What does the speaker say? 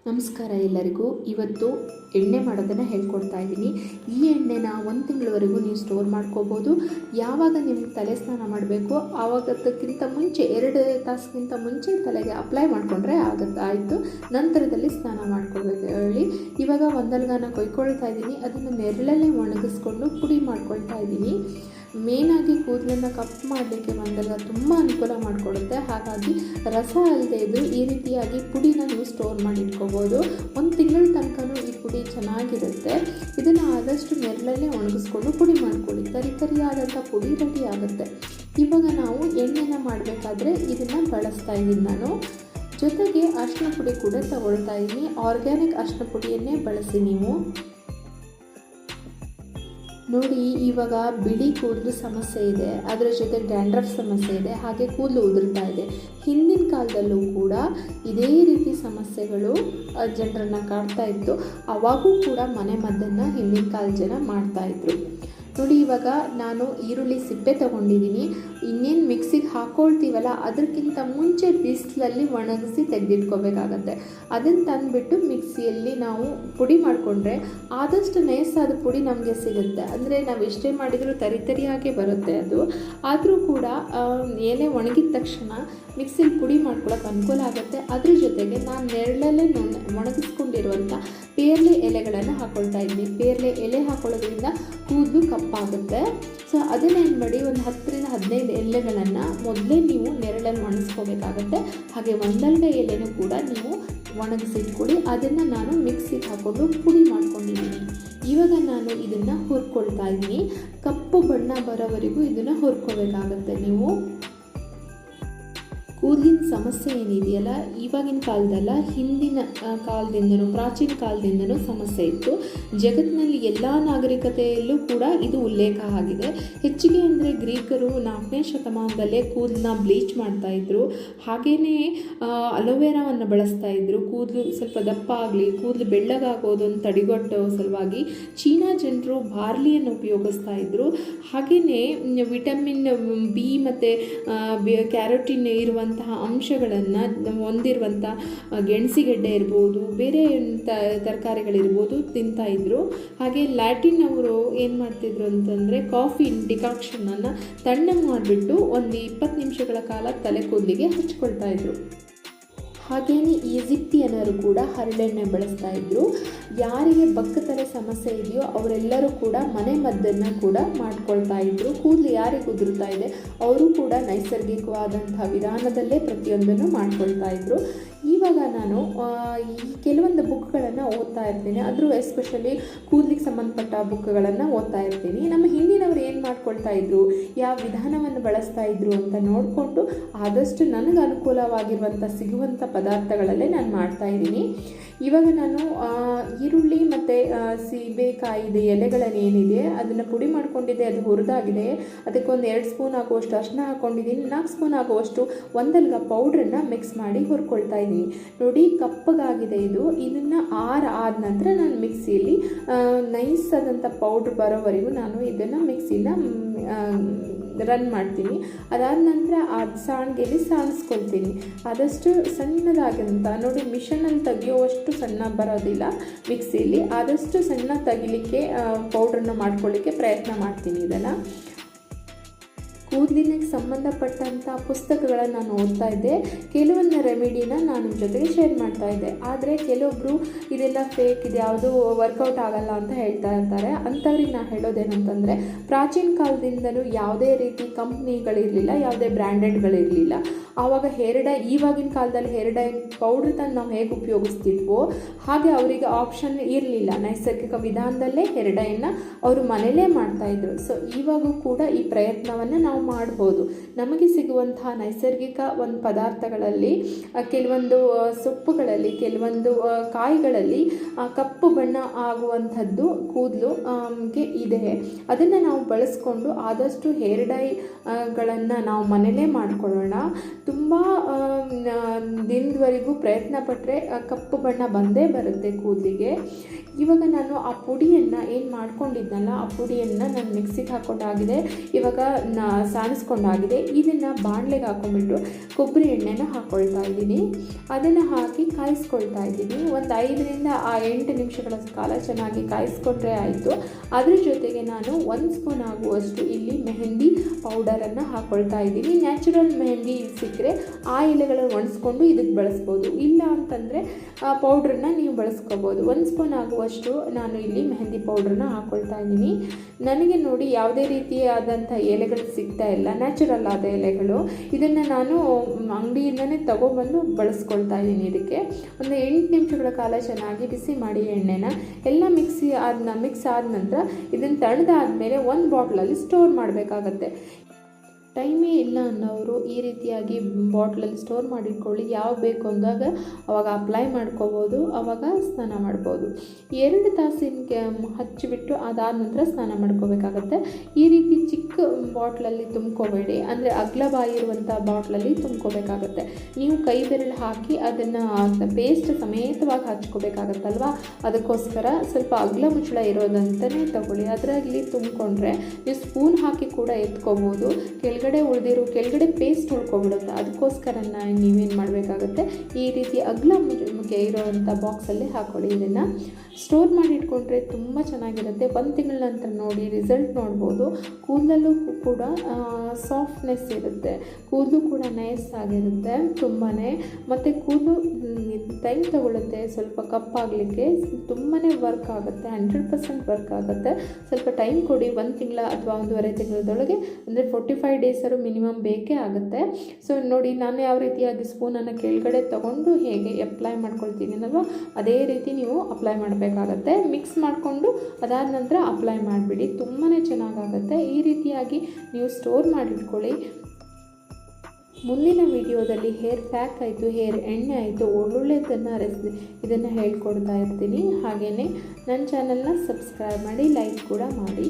ನಮಸ್ಕಾರ ಎಲ್ಲರಿಗೂ. ಇವತ್ತು ಎಣ್ಣೆ ಮಾಡೋದನ್ನು ಹೇಳ್ಕೊಡ್ತಾ ಇದ್ದೀನಿ. ಈ ಎಣ್ಣೆನ 1 ತಿಂಗಳವರೆಗೂ ನೀವು ಸ್ಟೋರ್ ಮಾಡ್ಕೋಬೋದು. ಯಾವಾಗ ನಿಮ್ಗೆ ತಲೆ ಸ್ನಾನ ಮಾಡಬೇಕು ಆವಾಗದಕ್ಕಿಂತ ಮುಂಚೆ 2 ತಾಸಿಗಿಂತ ಮುಂಚೆ ತಲೆಗೆ ಅಪ್ಲೈ ಮಾಡಿಕೊಂಡ್ರೆ ಆಯಿತು. ನಂತರದಲ್ಲಿ ಸ್ನಾನ ಮಾಡ್ಕೊಳ್ಬೇಕು ಹೇಳಿ. ಇವಾಗ ಒಂದಲ್ಗಾನ ಕೊಯ್ಕೊಳ್ತಾ ಇದ್ದೀನಿ. ಅದನ್ನು ನೆರಳಲ್ಲೇ ಒಣಗಿಸ್ಕೊಂಡು ಪುಡಿ ಮಾಡ್ಕೊಳ್ತಾ ಇದ್ದೀನಿ. ಮೇನಾಗಿ ಕೂದಲನ್ನು ಕಪ್ ಮಾಡಲಿಕ್ಕೆ ಒಂದಲ್ಲ ತುಂಬ ಅನುಕೂಲ ಮಾಡಿಕೊಡುತ್ತೆ. ಹಾಗಾಗಿ ರಸ ಅಲ್ಲದೆ ಇದು ಈ ರೀತಿಯಾಗಿ ಪುಡಿನ ನೀವು ಸ್ಟೋರ್ ಮಾಡಿ ಇಟ್ಕೋಬೋದು. 1 ತಿಂಗಳ ತನಕನೂ ಈ ಪುಡಿ ಚೆನ್ನಾಗಿರುತ್ತೆ. ಇದನ್ನು ಆದಷ್ಟು ನೆರಳಲ್ಲೇ ಒಣಗಿಸ್ಕೊಂಡು ಪುಡಿ ಮಾಡ್ಕೊಳ್ಳಿ. ತರಿಯಾದಂಥ ಪುಡಿ ರೆಡಿ ಆಗುತ್ತೆ. ಇವಾಗ ನಾವು ಎಣ್ಣೆನ ಮಾಡಬೇಕಾದ್ರೆ ಇದನ್ನು ಬಳಸ್ತಾ ಇದ್ದೀನಿ ನಾನು. ಜೊತೆಗೆ ಅರಿಶಿನ ಪುಡಿ ಕೂಡ ತಗೊಳ್ತಾ ಇದ್ದೀನಿ. ಆರ್ಗ್ಯಾನಿಕ್ ಅರಿಶಿನ ಪುಡಿಯನ್ನೇ ಬಳಸಿ ನೀವು. ನೋಡಿ, ಇವಾಗ ಬಿಳಿ ಕೂದಲು ಸಮಸ್ಯೆ ಇದೆ, ಅದರ ಜೊತೆ ಡ್ಯಾಂಡ್ರಫ್ ಸಮಸ್ಯೆ ಇದೆ, ಹಾಗೆ ಕೂದಲು ಉದುರ್ತಾ ಇದೆ. ಹಿಂದಿನ ಕಾಲದಲ್ಲೂ ಕೂಡ ಇದೇ ರೀತಿ ಸಮಸ್ಯೆಗಳು ಜನರನ್ನು ಕಾಡ್ತಾ ಇತ್ತು. ಅವಾಗೂ ಕೂಡ ಮನೆ ಮದ್ದನ್ನು ಹಿಂದಿನ ಕಾಲದ ಜನ ಮಾಡ್ತಾಯಿದ್ರು. ನೋಡಿ, ಇವಾಗ ನಾನು ಈರುಳ್ಳಿ ಸಿಪ್ಪೆ ತೊಗೊಂಡಿದ್ದೀನಿ. ಇನ್ನೇನು ಮಿಕ್ಸಿಗೆ ಹಾಕ್ಕೊಳ್ತೀವಲ್ಲ ಅದಕ್ಕಿಂತ ಮುಂಚೆ ಬಿಸಿಲಲ್ಲಿ ಒಣಗಿಸಿ ತೆಗೆದಿಟ್ಕೋಬೇಕಾಗತ್ತೆ. ಅದನ್ನು ತಂದುಬಿಟ್ಟು ಮಿಕ್ಸಿಯಲ್ಲಿ ನಾವು ಪುಡಿ ಮಾಡಿಕೊಂಡ್ರೆ ಆದಷ್ಟು ನೈಸಾದ ಪುಡಿ ನಮಗೆ ಸಿಗುತ್ತೆ. ಅಂದರೆ ನಾವು ಎಷ್ಟೇ ಮಾಡಿದರೂ ತರಿಯಾಗೆ ಬರುತ್ತೆ ಅದು. ಆದರೂ ಕೂಡ ಎಲೆ ಒಣಗಿದ ತಕ್ಷಣ ಮಿಕ್ಸಿಲಿ ಪುಡಿ ಮಾಡ್ಕೊಳ್ಳೋಕೆ ಅನುಕೂಲ ಆಗುತ್ತೆ. ಅದ್ರ ಜೊತೆಗೆ ನಾನು ನೆರಳಲ್ಲೇ ಒಣಗಿಸ್ಕೊಂಡಿರುವಂಥ ಪೇರ್ಲೆ ಎಲೆಗಳನ್ನು ಹಾಕ್ಕೊಳ್ತಾ ಇದ್ದೀನಿ. ಪೇರ್ಲೆ ಎಲೆ ಹಾಕೊಳ್ಳೋದ್ರಿಂದ ಕೂದಲು ಕಪ್ಪಾಗುತ್ತೆ. ಸೊ ಅದನ್ನೇನು ಮಾಡಿ, ಒಂದು 10ರಿಂದ 15 ಎಲೆಗಳನ್ನು ಮೊದಲೇ ನೀವು ನೆರಳಲ್ಲಿ ಒಣಗಿಸ್ಕೋಬೇಕಾಗತ್ತೆ. ಹಾಗೆ ಒಂದಲ್ಗ ಎಲೆನೂ ಕೂಡ ನೀವು ಒಣಗಿಸಿಟ್ಕೊಳ್ಳಿ. ಅದನ್ನು ನಾನು ಮಿಕ್ಸಿಗೆ ಹಾಕ್ಕೊಂಡು ಪುಡಿ ಮಾಡ್ಕೊಂಡಿದ್ದೀನಿ. ಇವಾಗ ನಾನು ಇದನ್ನು ಹುರ್ಕೊಳ್ತಾ ಇದ್ದೀನಿ. ಕಪ್ಪು ಬಣ್ಣ ಬರೋವರೆಗೂ ಇದನ್ನು ಹುರ್ಕೋಬೇಕಾಗತ್ತೆ ನೀವು. ಕೂದಲಿನ ಸಮಸ್ಯೆ ಏನಿದೆಯಲ್ಲ, ಇವಾಗಿನ ಕಾಲದಲ್ಲ, ಹಿಂದಿನ ಕಾಲದಿಂದನೂ ಪ್ರಾಚೀನ ಕಾಲದಿಂದನೂ ಸಮಸ್ಯೆ ಇತ್ತು. ಜಗತ್ತಿನಲ್ಲಿ ಎಲ್ಲ ನಾಗರಿಕತೆಯಲ್ಲೂ ಕೂಡ ಇದು ಉಲ್ಲೇಖ ಆಗಿದೆ. ಹೆಚ್ಚಿಗೆ ಅಂದರೆ ಗ್ರೀಕರು 4ನೇ ಶತಮಾನದಲ್ಲೇ ಕೂದಲನ್ನ ಬ್ಲೀಚ್ ಮಾಡ್ತಾಯಿದ್ರು. ಹಾಗೆಯೇ ಅಲೋವೆರಾವನ್ನು ಬಳಸ್ತಾಯಿದ್ರು. ಕೂದಲು ಸ್ವಲ್ಪ ದಪ್ಪ ಆಗಲಿ, ಕೂದಲು ಬೆಳ್ಳಗಾಗೋದನ್ನು ತಡೆಗಟ್ಟೋ ಸಲುವಾಗಿ ಚೀನಾ ಜನರು ಬಾರ್ಲಿಯನ್ನು ಉಪಯೋಗಿಸ್ತಾ ಇದ್ದರು. ಹಾಗೆಯೇ ವಿಟಮಿನ್ ಬಿ ಮತ್ತು ಕ್ಯಾರೋಟಿನ್ ಇರುವಂತಹ ಅಂಶಗಳನ್ನು ಹೊಂದಿರುವಂಥ ಗೆಣಸಿಗೆಡ್ಡೆ ಇರ್ಬೋದು, ಬೇರೆ ತರಕಾರಿಗಳಿರ್ಬೋದು ತಿಂತಾಯಿದ್ರು. ಹಾಗೆ ಲ್ಯಾಟಿನ್ ಅವರು ಏನು ಮಾಡ್ತಿದ್ರು ಅಂತಂದರೆ, ಕಾಫಿ ಡಿಕಾಕ್ಷನನ್ನು ತಣ್ಣಗೆ ಮಾಡಿಬಿಟ್ಟು ಒಂದು 20 ನಿಮಿಷಗಳ ಕಾಲ ತಲೆ ಕೂದಲಿಗೆ ಹಚ್ಕೊಳ್ತಾ ಇದ್ರು. ಹಾಗೆಯೇ ಈಜಿಪ್ಟಿಯನ್ನರು ಕೂಡ ಹರಳೆಣ್ಣೆ ಬಳಸ್ತಾ ಇದ್ದರು. ಯಾರಿಗೆ ಬಕ್ಕತಲೆ ಸಮಸ್ಯೆ ಇದೆಯೋ ಅವರೆಲ್ಲರೂ ಕೂಡ ಮನೆ ಮದ್ದನ್ನು ಕೂಡ ಮಾಡ್ಕೊಳ್ತಾ ಇದ್ದರು. ಕೂದಲು ಯಾರಿಗೆ ಉದುರ್ತಾ ಇದೆ ಅವರು ಕೂಡ ನೈಸರ್ಗಿಕವಾದಂಥ ವಿಧಾನದಲ್ಲೇ ಪ್ರತಿಯೊಂದನ್ನು ಮಾಡ್ಕೊಳ್ತಾ ಇದ್ದರು. ಇವಾಗ ನಾನು ಈ ಕೆಲವೊಂದು ಬುಕ್ಗಳನ್ನು ಓದ್ತಾ ಇರ್ತೀನಿ. ಆದರೂ ಎಸ್ಪೆಷಲಿ ಕೂದಲಿಗೆ ಸಂಬಂಧಪಟ್ಟ ಬುಕ್ಗಳನ್ನು ಓದ್ತಾ ಇರ್ತೀನಿ. ನಮ್ಮ ಹಿಂದಿನವರು ಏನು ಮಾಡ್ಕೊಳ್ತಾ ಇದ್ರು, ಯಾವ ವಿಧಾನವನ್ನು ಬಳಸ್ತಾ ಇದ್ರು ಅಂತ ನೋಡಿಕೊಂಡು ಆದಷ್ಟು ನನಗೆ ಅನುಕೂಲವಾಗಿರುವಂಥ ಸಿಗುವಂಥ ಪದಾರ್ಥಗಳಲ್ಲೇ ನಾನು ಮಾಡ್ತಾಯಿದ್ದೀನಿ. ಇವಾಗ ನಾನು ಈರುಳ್ಳಿ ಮತ್ತು ಸೀಬೆಕಾಯಿದ ಎಲೆಗಳನ್ನು ಏನಿದೆ ಅದನ್ನು ಪುಡಿ ಮಾಡ್ಕೊಂಡಿದ್ದೆ. ಅದು ಹುರಿದಾಗಿದೆ. ಅದಕ್ಕೊಂದು 2 ಸ್ಪೂನ್ ಆಗುವಷ್ಟು ಅರಿಶಿನ ಹಾಕ್ಕೊಂಡಿದ್ದೀನಿ. 4 ಸ್ಪೂನ್ ಆಗುವಷ್ಟು ಒಂದಲ್ಗ ಪೌಡ್ರನ್ನು ಮಿಕ್ಸ್ ಮಾಡಿ ಹುರ್ಕೊಳ್ತಾ ಇದ್ದೀನಿ. ನೋಡಿ, ಕಪ್ಪಗಾಗಿದೆ ಇದು. ಇದನ್ನು ಆದ ನಂತರ ನಾನು ಮಿಕ್ಸಿಯಲ್ಲಿ ನೈಸ್ ಆದಂಥ ಪೌಡ್ರ್ ಬರೋವರೆಗೂ ನಾನು ಇದನ್ನು ಮಿಕ್ಸಿನ ರನ್ ಮಾಡ್ತೀನಿ. ಅದಾದ ನಂತರ ಸಾಣಿಗೆಯಲ್ಲಿ ಸಾಣಿಸ್ಕೊಳ್ತೀನಿ. ಆದಷ್ಟು ಸಣ್ಣದಾಗಿಂತ ನೋಡಿ, ಮಿಷನಲ್ಲಿ ತೆಗಿಯೋವಷ್ಟು ಸಣ್ಣ ಬರೋದಿಲ್ಲ ಮಿಕ್ಸಿಯಲ್ಲಿ. ಆದಷ್ಟು ಸಣ್ಣ ತೆಗಿಲಿಕ್ಕೆ ಪೌಡ್ರನ್ನ ಮಾಡ್ಕೊಳ್ಳಿಕ್ಕೆ ಪ್ರಯತ್ನ ಮಾಡ್ತೀನಿ. ಇದನ್ನು ಕೂದಲಿಗೆ ಸಂಬಂಧಪಟ್ಟಂಥ ಪುಸ್ತಕಗಳನ್ನು ನಾನು ಓದ್ತಾ ಇದ್ದೆ. ಕೆಲವೊಂದು ರೆಮಿಡಿನ ನಾನು ಜೊತೆಗೆ ಶೇರ್ ಮಾಡ್ತಾ ಇದ್ದೆ. ಆದರೆ ಕೆಲವೊಬ್ಬರು ಇದೆಲ್ಲ ಫೇಕ್, ಇದು ಯಾವುದೂ ವರ್ಕೌಟ್ ಆಗಲ್ಲ ಅಂತ ಹೇಳ್ತಾ ಇರ್ತಾರೆ. ಅಂಥವ್ರಿಗೆ ನಾನು ಹೇಳೋದೇನಂತಂದರೆ, ಪ್ರಾಚೀನ ಕಾಲದಿಂದಲೂ ಯಾವುದೇ ರೀತಿ ಕಂಪ್ನಿಗಳಿರಲಿಲ್ಲ, ಯಾವುದೇ ಬ್ರ್ಯಾಂಡೆಡ್ಗಳಿರಲಿಲ್ಲ. ಆವಾಗ ಇವಾಗಿನ ಕಾಲದಲ್ಲಿ ಹೇರ್ ಡೈ ಪೌಡ್ರ್ ತಂದು ನಾವು ಹೇಗೆ ಉಪಯೋಗಿಸ್ತಿದ್ವೋ ಹಾಗೆ ಅವರಿಗೆ ಆಪ್ಷನ್ ಇರಲಿಲ್ಲ. ನೈಸರ್ಗಿಕ ವಿಧಾನದಲ್ಲೇ ಹೇರ್ ಡೈನ ಅವರು ಮನೇಲೇ ಮಾಡ್ತಾಯಿದ್ರು. ಸೊ ಇವಾಗೂ ಕೂಡ ಈ ಪ್ರಯತ್ನವನ್ನು ನಾವು ಮಾಡ್ಬೋದು. ನಮಗೆ ಸಿಗುವಂತಹ ನೈಸರ್ಗಿಕ ಒಂದು ಪದಾರ್ಥಗಳಲ್ಲಿ, ಕೆಲವೊಂದು ಸೊಪ್ಪುಗಳಲ್ಲಿ, ಕೆಲವೊಂದು ಕಾಯಿಗಳಲ್ಲಿ ಕಪ್ಪು ಬಣ್ಣ ಆಗುವಂಥದ್ದು ಕೂದಲುಗೆ ಇದೆ. ಅದನ್ನು ನಾವು ಬಳಸ್ಕೊಂಡು ಆದಷ್ಟು ಹೇರ್ ಡೈಗಳನ್ನು ನಾವು ಮನೇಲೇ ಮಾಡ್ಕೊಳ್ಳೋಣ. ತುಂಬ ದಿನದವರೆಗೂ ಪ್ರಯತ್ನ ಪಟ್ಟರೆ ಕಪ್ಪು ಬಣ್ಣ ಬಂದೇ ಬರುತ್ತೆ ಕೂದಲಿಗೆ. ಇವಾಗ ನಾನು ಆ ಪುಡಿಯನ್ನು ಏನು ಮಾಡ್ಕೊಂಡಿದ್ನಲ್ಲ ಆ ಪುಡಿಯನ್ನು ನಾನು ಮಿಕ್ಸಿಗೆ ಹಾಕ್ಕೊಂಡಾಗಿದೆ. ಇವಾಗ ಸಾಣಿಸ್ಕೊಂಡಾಗಿದೆ. ಇದನ್ನು ಬಾಣಲೆಗೆ ಹಾಕೊಂಡ್ಬಿಟ್ಟು ಕೊಬ್ಬರಿ ಎಣ್ಣೆನ ಹಾಕ್ಕೊಳ್ತಾ ಇದ್ದೀನಿ. ಅದನ್ನು ಹಾಕಿ ಕಾಯಿಸ್ಕೊಳ್ತಾ ಇದ್ದೀನಿ. ಒಂದು 5ರಿಂದ 8 ನಿಮಿಷಗಳ ಕಾಲ ಚೆನ್ನಾಗಿ ಕಾಯಿಸ್ಕೊಂಡ್ರೆ ಆಯಿತು. ಅದ್ರ ಜೊತೆಗೆ ನಾನು 1 ಸ್ಪೂನ್ ಆಗುವಷ್ಟು ಇಲ್ಲಿ ಮೆಹಂದಿ ಪೌಡರನ್ನು ಹಾಕ್ಕೊಳ್ತಾ ಇದ್ದೀನಿ. ನ್ಯಾಚುರಲ್ ಮೆಹಂದಿ ಸಿಕ್ಕರೆ ಆ ಎಲೆಗಳನ್ನು ಒಣಸ್ಕೊಂಡು ಇದಕ್ಕೆ ಬಳಸ್ಬೋದು, ಇಲ್ಲ ಅಂತಂದರೆ ಪೌಡ್ರನ್ನ ನೀವು ಬಳಸ್ಕೋಬೋದು. 1 ಸ್ಪೂನ್ ಆಗುವಷ್ಟು ನಾನು ಇಲ್ಲಿ ಮೆಹಂದಿ ಪೌಡ್ರನ್ನ ಹಾಕ್ಕೊಳ್ತಾ ಇದ್ದೀನಿ. ನನಗೆ ನೋಡಿ ಯಾವುದೇ ರೀತಿಯಾದಂಥ ಎಲೆಗಳು ಸಿಗ್ತಾ ಇಲ್ಲ, ನ್ಯಾಚುರಲ್ ಆದ ಎಲೆಗಳು. ಇದನ್ನು ನಾನು ಅಂಗಡಿಯಿಂದನೇ ತಗೊಬಂದು ಬಳಸ್ಕೊಳ್ತಾ ಇದ್ದೀನಿ. ಇದಕ್ಕೆ ಒಂದು 8 ನಿಮಿಷಗಳ ಕಾಲ ಚೆನ್ನಾಗಿ ಬಿಸಿ ಮಾಡಿ ಎಣ್ಣೆನ ಎಲ್ಲ ಮಿಕ್ಸ್ ಆದ ನಂತರ ಇದನ್ನು ತಣ್ಣದಾದಮೇಲೆ ಒಂದು ಬಾಟ್ಲಲ್ಲಿ ಸ್ಟೋರ್ ಮಾಡಬೇಕಾಗತ್ತೆ. ಟೈಮೇ ಇಲ್ಲ ಅನ್ನೋರು ಈ ರೀತಿಯಾಗಿ ಬಾಟ್ಲಲ್ಲಿ ಸ್ಟೋರ್ ಮಾಡಿಟ್ಕೊಳ್ಳಿ. ಯಾವಾಗ ಬೇಕು ಅಂದಾಗ ಅವಾಗ ಅಪ್ಲೈ ಮಾಡ್ಕೋಬೋದು, ಆವಾಗ ಸ್ನಾನ ಮಾಡ್ಬೋದು. 2 ತಾಸಿನ ಹಚ್ಚಿಬಿಟ್ಟು ಅದಾದ ನಂತರ ಸ್ನಾನ ಮಾಡ್ಕೋಬೇಕಾಗತ್ತೆ. ಈ ರೀತಿ ಚಿಕ್ಕ ಬಾಟ್ಲಲ್ಲಿ ತುಂಬ್ಕೋಬೇಡಿ, ಅಂದರೆ ಅಗಲ ಬಾಯಿ ಇರುವಂಥ ಬಾಟ್ಲಲ್ಲಿ ತುಂಬ್ಕೋಬೇಕಾಗತ್ತೆ. ನೀವು ಕೈ ಬೆರಳು ಹಾಕಿ ಅದನ್ನು ಪೇಸ್ಟ್ ಸಮೇತವಾಗಿ ಹಚ್ಕೋಬೇಕಾಗತ್ತಲ್ವ, ಅದಕ್ಕೋಸ್ಕರ ಸ್ವಲ್ಪ ಅಗಲ ಮುಚ್ಚಳ ಇರೋದಂತಲೇ ತಗೊಳ್ಳಿ. ಅದರಲ್ಲಿ ತುಂಬಿಕೊಂಡ್ರೆ ನೀವು ಸ್ಪೂನ್ ಹಾಕಿ ಕೂಡ ಎತ್ಕೋಬೋದು. ಕೆಳಗಡೆ ಪೇಸ್ಟ್ ಉಳ್ಕೊಬಿಡುತ್ತೆ. ಅದಕ್ಕೋಸ್ಕರ ನೀವೇನು ಮಾಡಬೇಕಾಗುತ್ತೆ, ಈ ರೀತಿ ಅಗಲ ಮುಚ್ಚೆ ಇರೋವಂಥ ಬಾಕ್ಸಲ್ಲಿ ಹಾಕ್ಕೊಳ್ಳಿ. ಇದನ್ನು ಸ್ಟೋರ್ ಮಾಡಿ ಇಟ್ಕೊಂಡ್ರೆ ತುಂಬ ಚೆನ್ನಾಗಿರುತ್ತೆ. 1 ತಿಂಗಳ ನಂತರ ನೋಡಿ ರಿಸಲ್ಟ್ ನೋಡ್ಬೋದು. ಕೂದಲಲ್ಲೂ ಕೂಡ ಸಾಫ್ಟ್ನೆಸ್ ಇರುತ್ತೆ, ಕೂದಲು ಕೂಡ ನೈಸ್ ಆಗಿರುತ್ತೆ ತುಂಬಾ. ಮತ್ತು ಕೂದಲು ಟೈಮ್ ತಗೊಳ್ಳುತ್ತೆ ಸ್ವಲ್ಪ ಕಪ್ಪಾಗಲಿಕ್ಕೆ, ತುಂಬಾ ವರ್ಕ್ ಆಗುತ್ತೆ, 100% ವರ್ಕ್ ಆಗುತ್ತೆ. ಸ್ವಲ್ಪ ಟೈಮ್ ಕೊಡಿ, 1 ತಿಂಗಳ ಅಥವಾ 1.5 ತಿಂಗಳದೊಳಗೆ, ಅಂದರೆ 45 ಡೇಸರು ಮಿನಿಮಮ್ ಬೇಕೇ ಆಗುತ್ತೆ. ಸೊ ನೋಡಿ, ನಾನು ಯಾವ ರೀತಿಯಾಗಿ ಸ್ಪೂನನ್ನು ಕೆಳಗಡೆ ತೊಗೊಂಡು ಹೇಗೆ ಅಪ್ಲೈ ಮಾಡ್ಕೊಳ್ತೀನಲ್ವ, ಅದೇ ರೀತಿ ನೀವು ಅಪ್ಲೈ ಮಾಡಬೇಕಾಗತ್ತೆ. ಮಿಕ್ಸ್ ಮಾಡಿಕೊಂಡು ಅದಾದ ನಂತರ ಅಪ್ಲೈ ಮಾಡಿಬಿಡಿ, ತುಂಬಾ ಚೆನ್ನಾಗಾಗುತ್ತೆ. ಈ ರೀತಿಯಾಗಿ ನೀವು ಸ್ಟೋರ್ ಮಾಡಿಟ್ಕೊಳ್ಳಿ. ಮುಂದಿನ ವಿಡಿಯೋದಲ್ಲಿ ಹೇರ್ ಪ್ಯಾಕ್ ಆಯಿತು, ಹೇರ್ ಎಣ್ಣೆ ಆಯಿತು, ಒಳ್ಳೊಳ್ಳೆದನ್ನು ಇದನ್ನು ಹೇಳ್ಕೊಡ್ತಾ ಇರ್ತೀನಿ. ಹಾಗೆಯೇ ನನ್ನ ಚಾನಲ್ನ ಸಬ್ಸ್ಕ್ರೈಬ್ ಮಾಡಿ, ಲೈಕ್ ಕೂಡ ಮಾಡಿ.